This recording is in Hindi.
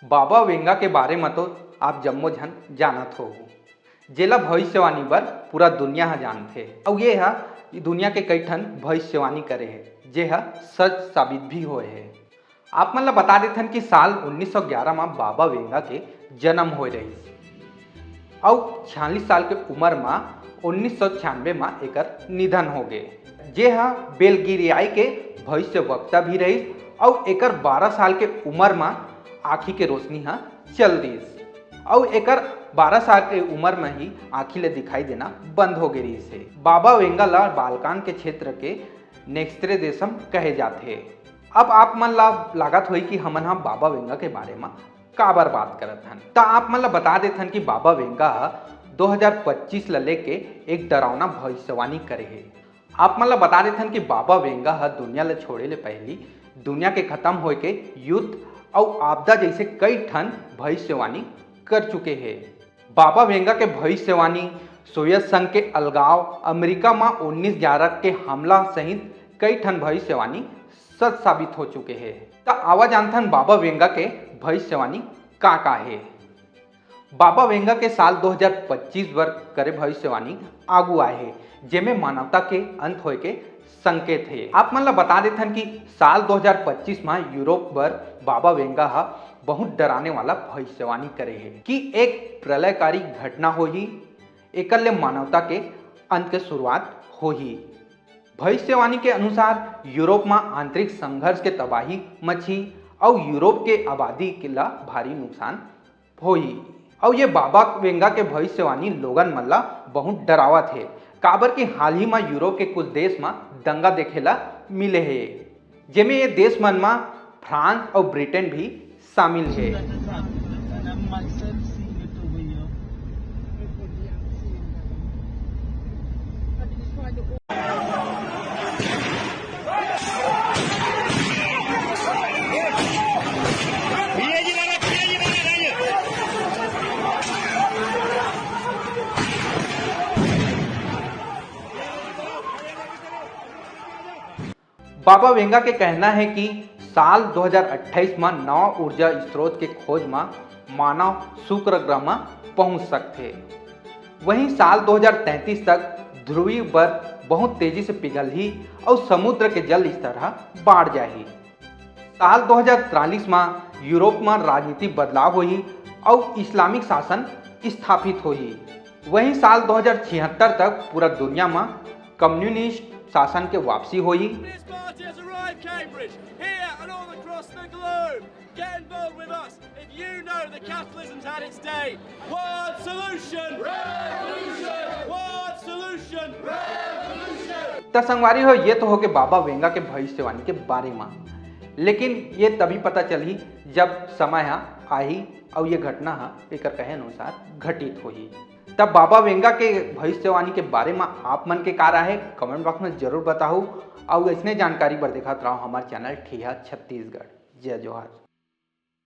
बाबा वेंगा के बारे में तो आप जम्मो झन जानत हो, जेला भविष्यवाणी बर पूरा दुनिया ह जानथे और ये दुनिया के कई ठन भविष्यवाणी करे है जे ह सच साबित भी होए है। आप मन ला बता देथन कि साल 1911 में बाबा वेंगा के जन्म होए रहीस और 46 साल के उम्र में 1996 में एकर निधन हो गए। जे हा बेल्गिरियाई के भविष्य वक्ता भी रहीस और एकर 12 साल के उम्र में आँखी के रोशनी हा चल दिस और एकर 12 साल के उम्र में ही आँखी ले दिखाई देना बंद हो गई से। बाबा वेंगा ला बाल्कान के क्षेत्र के नेक्स्ट्रे देशम कहे जाते। अब आप मन ला लागत हुई कि हमन हा बाबा वेंगा के बारे में काबर बात करत हन, ता आप मन ला बता देथन कि बाबा वेंगा 2025 ला लेके एक डरावना भविष्यवाणी करे है। आप मन ला बता देथन कि बाबा वेंगा दुनिया ला छोड़े ले पहली दुनिया के खत्म होए के युद्ध और आपदा जैसे कई ठन भविष्यवाणी कर चुके हैं। बाबा वेंगा के भविष्यवाणी सोवियत संघ के अलगाव, अमेरिका में 1911 के हमला सहित कई ठन भविष्यवाणी सच साबित हो चुके हैं। तो आवा जानथन बाबा वेंगा के भविष्यवाणी का है। बाबा वेंगा के साल 2025 बर करे भविष्यवाणी आगू आए है, जेमे मानवता के अंत होए के संकेत है। आप मन ला बता देथन कि साल 2025 में यूरोप बर बाबा वेंगा बहुत डराने वाला भविष्यवाणी करे है कि एक प्रलयकारी घटना होही, एकर ले मानवता के अंत के शुरुआत होही। भविष्यवाणी के अनुसार यूरोप में आंतरिक संघर्ष के तबाही मची और यूरोप के आबादी के ला भारी नुकसान होही। और ये बाबा वेंगा के भविष्यवाणी लोगन मन ला बहुत डरावत है, काबर कि हाल ही में यूरोप के कुछ देश में दंगा देखेला मिले है, जेमे ये देश मन में फ्रांस और ब्रिटेन भी शामिल है। बाबा वेंगा के कहना है कि साल 2028 में नव ऊर्जा स्रोत के खोज में मानव शुक्र ग्रह में पहुंच सकते। वहीं साल 2033 तक ध्रुवीय बर्फ बहुत तेजी से पिघलही और समुद्र के जल स्तर बढ़ जाही। साल 2043 में यूरोप में राजनीतिक बदलाव हुई और इस्लामिक शासन स्थापित हुई। वहीं साल 2076 तक पूरा दुनिया में कम्युनिस्ट शासन के वापसी हुई। Cambridge, here and all across the globe. Get involved with us if you know that capitalism's had its day. One solution! Revolution! One solution! Revolution! तो संगवारी हो, ये तो हो के बाबा वेंगा के भविष्यवाणी के बारे में, लेकिन ये तभी पता चली जब समय आई और ये घटना एकर कहे अनुसार घटित हुई। तब बाबा वेंगा के भविष्यवाणी के बारे में आप मन के का राय है कमेंट बॉक्स में जरूर बताओ और इसने जानकारी बर देखा रहो हमारे चैनल ठिया छत्तीसगढ़। जय जोहार।